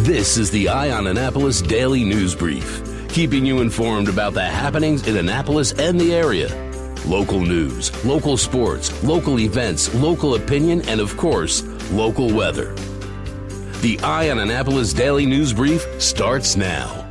This is the Eye on Annapolis Daily News Brief, keeping you informed about the happenings in Annapolis and the area. Local news, local sports, local events, local opinion, and of course, local weather. The Eye on Annapolis Daily News Brief starts now.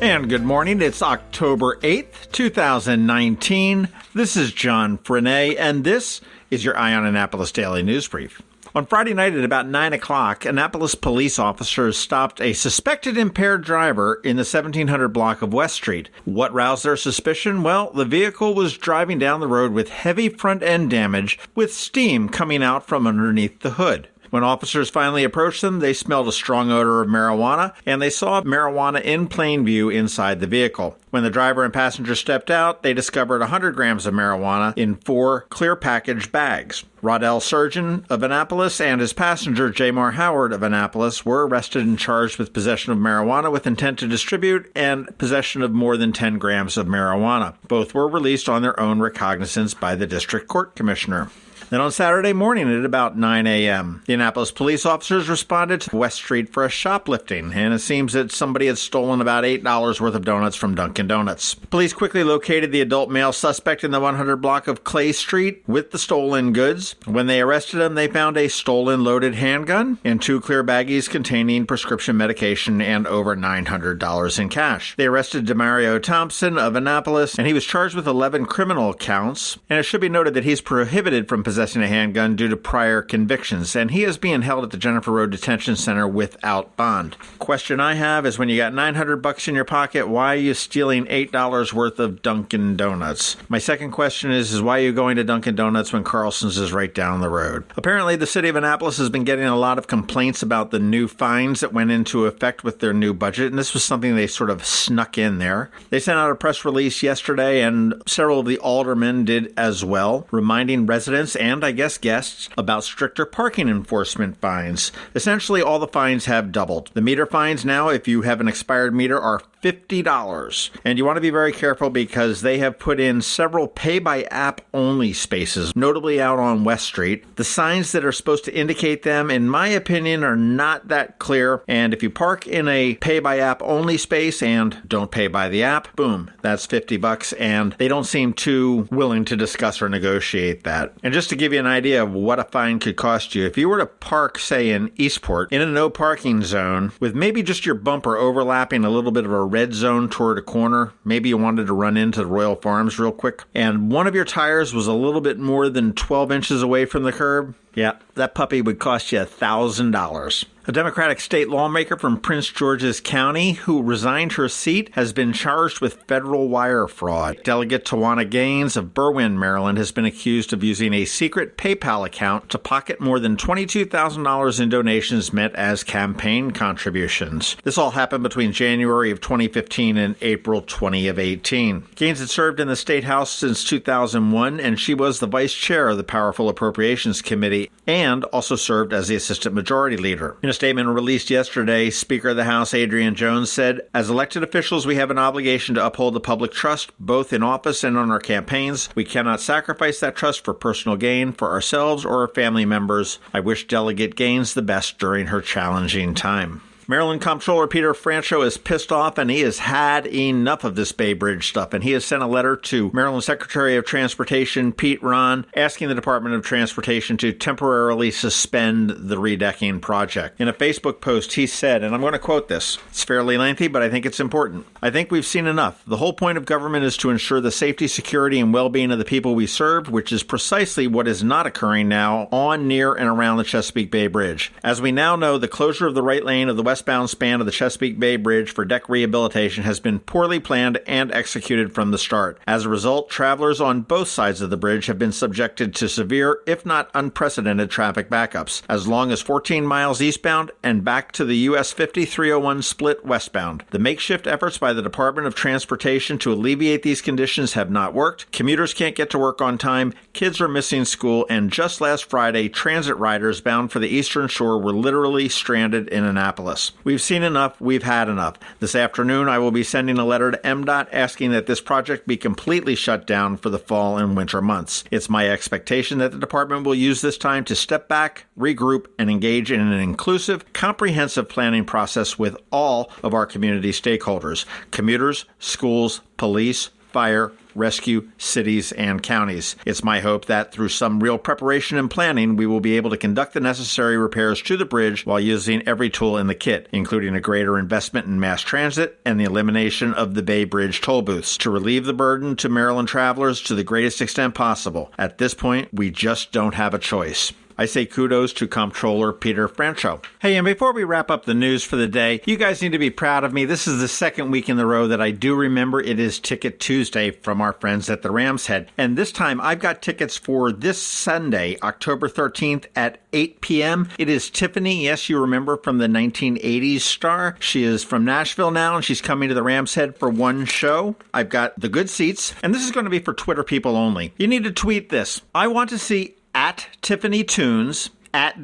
And good morning. It's October 8th, 2019. This is John Frenaye, and this is your Eye on Annapolis Daily News Brief. On Friday night at about 9 o'clock, Annapolis police officers stopped a suspected impaired driver in the 1700 block of West Street. What roused their suspicion? Well, the vehicle was driving down the road with heavy front-end damage with steam coming out from underneath the hood. When officers finally approached them, they smelled a strong odor of marijuana, and they saw marijuana in plain view inside the vehicle. When the driver and passenger stepped out, they discovered 100 grams of marijuana in 4 clear package bags. Rodell Surgeon of Annapolis and his passenger, Jamar Howard of Annapolis, were arrested and charged with possession of marijuana with intent to distribute and possession of more than 10 grams of marijuana. Both were released on their own recognizance by the district court commissioner. Then on Saturday morning at about 9 a.m., the Annapolis police officers responded to West Street for a shoplifting, and it seems that somebody had stolen about $8 worth of donuts from Dunkin' Donuts. Police quickly located the adult male suspect in the 100 block of Clay Street with the stolen goods. When they arrested him, they found a stolen loaded handgun and 2 clear baggies containing prescription medication and over $900 in cash. They arrested Demario Thompson of Annapolis, and he was charged with 11 criminal counts, and it should be noted that he's prohibited from possessing a handgun due to prior convictions, and he is being held at the Jennifer Road Detention Center without bond. Question I have is, when you got $900 in your pocket, why are you stealing $8 worth of Dunkin' Donuts? My second question is why are you going to Dunkin' Donuts when Carlson's is right down the road? Apparently, the city of Annapolis has been getting a lot of complaints about the new fines that went into effect with their new budget, and this was something they sort of snuck in there. They sent out a press release yesterday, and several of the aldermen did as well, reminding residents and I guess guests about stricter parking enforcement fines. Essentially, all the fines have doubled. The meter fines now, if you have an expired meter, are $50. And you want to be very careful because they have put in several pay-by-app only spaces, notably out on West Street. The signs that are supposed to indicate them, in my opinion, are not that clear. And if you park in a pay-by-app only space and don't pay by the app, boom, that's $50. And they don't seem too willing to discuss or negotiate that. And just to give you an idea of what a fine could cost you, if you were to park, say, in Eastport in a no parking zone with maybe just your bumper overlapping a little bit of a red zone toward a corner, maybe you wanted to run into the Royal Farms real quick, and one of your tires was a little bit more than 12 inches away from the curb, yeah, that puppy would cost you $1,000. A Democratic state lawmaker from Prince George's County who resigned her seat has been charged with federal wire fraud. Delegate Tawana Gaines of Berwyn, Maryland, has been accused of using a secret PayPal account to pocket more than $22,000 in donations meant as campaign contributions. This all happened between January of 2015 and April 2018. Gaines had served in the State House since 2001, and she was the vice chair of the Powerful Appropriations Committee and also served as the assistant majority leader. In a statement released yesterday, Speaker of the House Adrian Jones said, "As elected officials, we have an obligation to uphold the public trust, both in office and on our campaigns. We cannot sacrifice that trust for personal gain for ourselves or our family members. I wish Delegate Gaines the best during her challenging time." Maryland Comptroller Peter Franchot is pissed off, and he has had enough of this Bay Bridge stuff, and he has sent a letter to Maryland Secretary of Transportation Pete Ron asking the Department of Transportation to temporarily suspend the redecking project. In a Facebook post, he said, and I'm going to quote this, it's fairly lengthy, but I think it's important. "I think we've seen enough. The whole point of government is to ensure the safety, security, and well-being of the people we serve, which is precisely what is not occurring now on, near, and around the Chesapeake Bay Bridge. As we now know, the closure of the right lane of the westbound span of the Chesapeake Bay Bridge for deck rehabilitation has been poorly planned and executed from the start. As a result, travelers on both sides of the bridge have been subjected to severe, if not unprecedented, traffic backups, as long as 14 miles eastbound and back to the US 5301 split westbound. The makeshift efforts by the Department of Transportation to alleviate these conditions have not worked. Commuters can't get to work on time, kids are missing school, and just last Friday, transit riders bound for the Eastern Shore were literally stranded in Annapolis. Annapolis. We've seen enough. We've had enough. This afternoon, I will be sending a letter to MDOT asking that this project be completely shut down for the fall and winter months. It's my expectation that the department will use this time to step back, regroup, and engage in an inclusive, comprehensive planning process with all of our community stakeholders, commuters, schools, police, fire, rescue, cities, and counties. It's my hope that through some real preparation and planning, we will be able to conduct the necessary repairs to the bridge while using every tool in the kit, including a greater investment in mass transit and the elimination of the Bay Bridge toll booths, to relieve the burden to Maryland travelers to the greatest extent possible. At this point, we just don't have a choice. I say kudos to Comptroller Peter Franchot. Hey, and before we wrap up the news for the day, you guys need to be proud of me. This is the second week in a row that I do remember it is Ticket Tuesday from our friends at the Ram's Head. And this time I've got tickets for this Sunday, October 13th at 8 p.m. It is Tiffany. Yes, you remember from the 1980s star. She is from Nashville now, and she's coming to the Ram's Head for one show. I've got the good seats, and this is going to be for Twitter people only. You need to tweet this. I want to see at Tiffany Tunes, at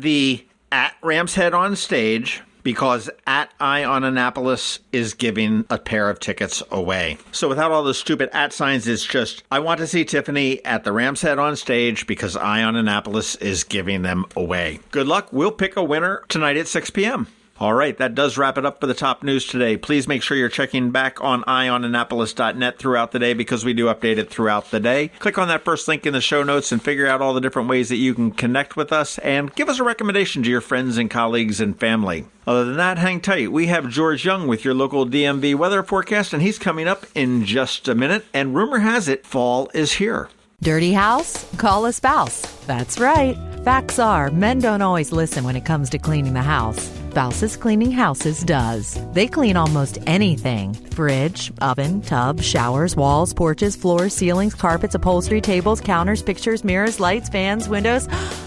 Ram's Head on stage, because at Eye on Annapolis is giving a pair of tickets away. So without all those stupid at signs, it's just, I want to see Tiffany at the Ram's Head on stage because Eye on Annapolis is giving them away. Good luck. We'll pick a winner tonight at 6 p.m. All right, that does wrap it up for the top news today. Please make sure you're checking back on eyeonannapolis.net throughout the day because we do update it throughout the day. Click on that first link in the show notes and figure out all the different ways that you can connect with us and give us a recommendation to your friends and colleagues and family. Other than that, hang tight. We have George Young with your local DMV weather forecast, and he's coming up in just a minute. And rumor has it, fall is here. Dirty house? Call a spouse. That's right. Facts are, men don't always listen when it comes to cleaning the house. Spouses Cleaning Houses does. They clean almost anything. Fridge, oven, tub, showers, walls, porches, floors, ceilings, carpets, upholstery, tables, counters, pictures, mirrors, lights, fans, windows.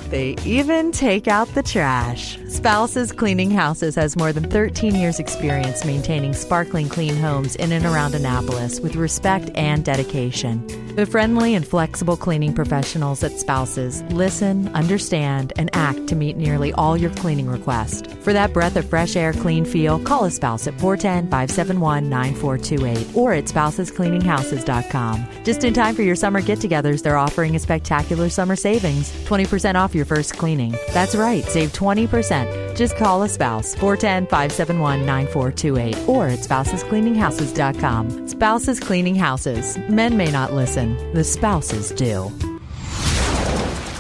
They even take out the trash. Spouses Cleaning Houses has more than 13 years experience maintaining sparkling clean homes in and around Annapolis with respect and dedication. The friendly and flexible cleaning professionals at Spouses listen, understand, and act to meet nearly all your cleaning requests. For that breath of fresh air, clean feel, call a spouse at 410-571-9428 or at spousescleaninghouses.com. Just in time for your summer get-togethers, they're offering a spectacular summer savings, 20% off your first cleaning. That's right, save 20%. Just call a spouse, 410-571-9428 or at spousescleaninghouses.com. Spouses Cleaning Houses. Men may not listen. The spouses do.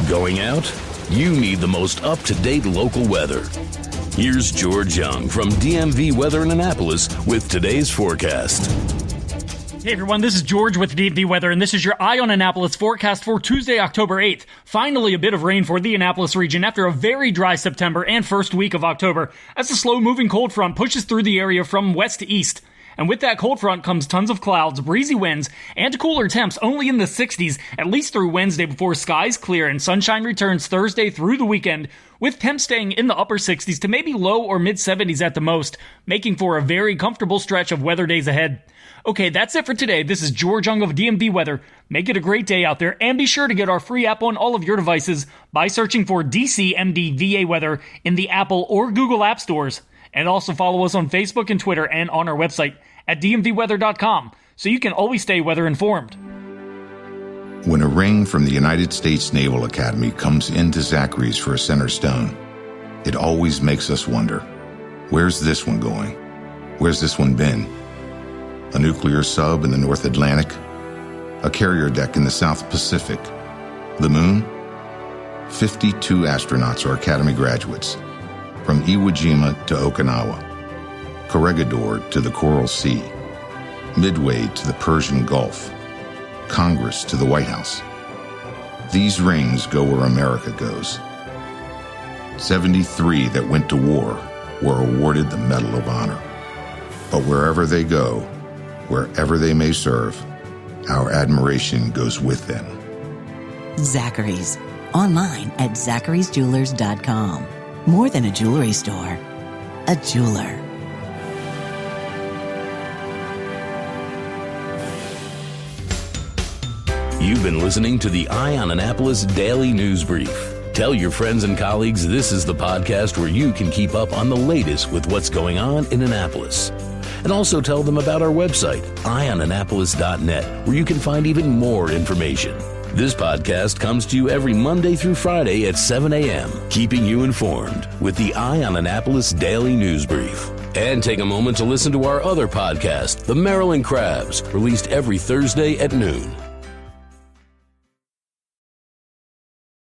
Going out? You need the most up-to-date local weather. Here's George Young from DMV Weather in Annapolis with today's forecast. Hey everyone, this is George with DMV Weather, and this is your Eye on Annapolis forecast for Tuesday, October 8th. Finally, a bit of rain for the Annapolis region after a very dry September and first week of October, as the slow-moving cold front pushes through the area from west to east. And with that cold front comes tons of clouds, breezy winds, and cooler temps only in the 60s, at least through Wednesday before skies clear and sunshine returns Thursday through the weekend, with temps staying in the upper 60s to maybe low or mid-70s at the most, making for a very comfortable stretch of weather days ahead. Okay, that's it for today. This is George Young of DMV Weather. Make it a great day out there, and be sure to get our free app on all of your devices by searching for DCMDVA Weather in the Apple or Google App Stores. And also follow us on Facebook and Twitter and on our website at dmvweather.com so you can always stay weather informed. When a ring from the United States Naval Academy comes into Zachary's for a center stone, it always makes us wonder, where's this one going? Where's this one been? A nuclear sub in the North Atlantic? A carrier deck in the South Pacific? The moon? 52 astronauts are Academy graduates. From Iwo Jima to Okinawa, Corregidor to the Coral Sea, Midway to the Persian Gulf, Congress to the White House. These rings go where America goes. 73 that went to war were awarded the Medal of Honor. But wherever they go, wherever they may serve, our admiration goes with them. Zachary's. Online at zacharysjewelers.com. More than a jewelry store, a jeweler. You've been listening to the Eye on Annapolis Daily News Brief. Tell your friends and colleagues this is the podcast where you can keep up on the latest with what's going on in Annapolis. And also tell them about our website, eyeonannapolis.net, where you can find even more information. This podcast comes to you every Monday through Friday at 7 a.m., keeping you informed with the Eye on Annapolis Daily News Brief. And take a moment to listen to our other podcast, The Maryland Crabs, released every Thursday at noon.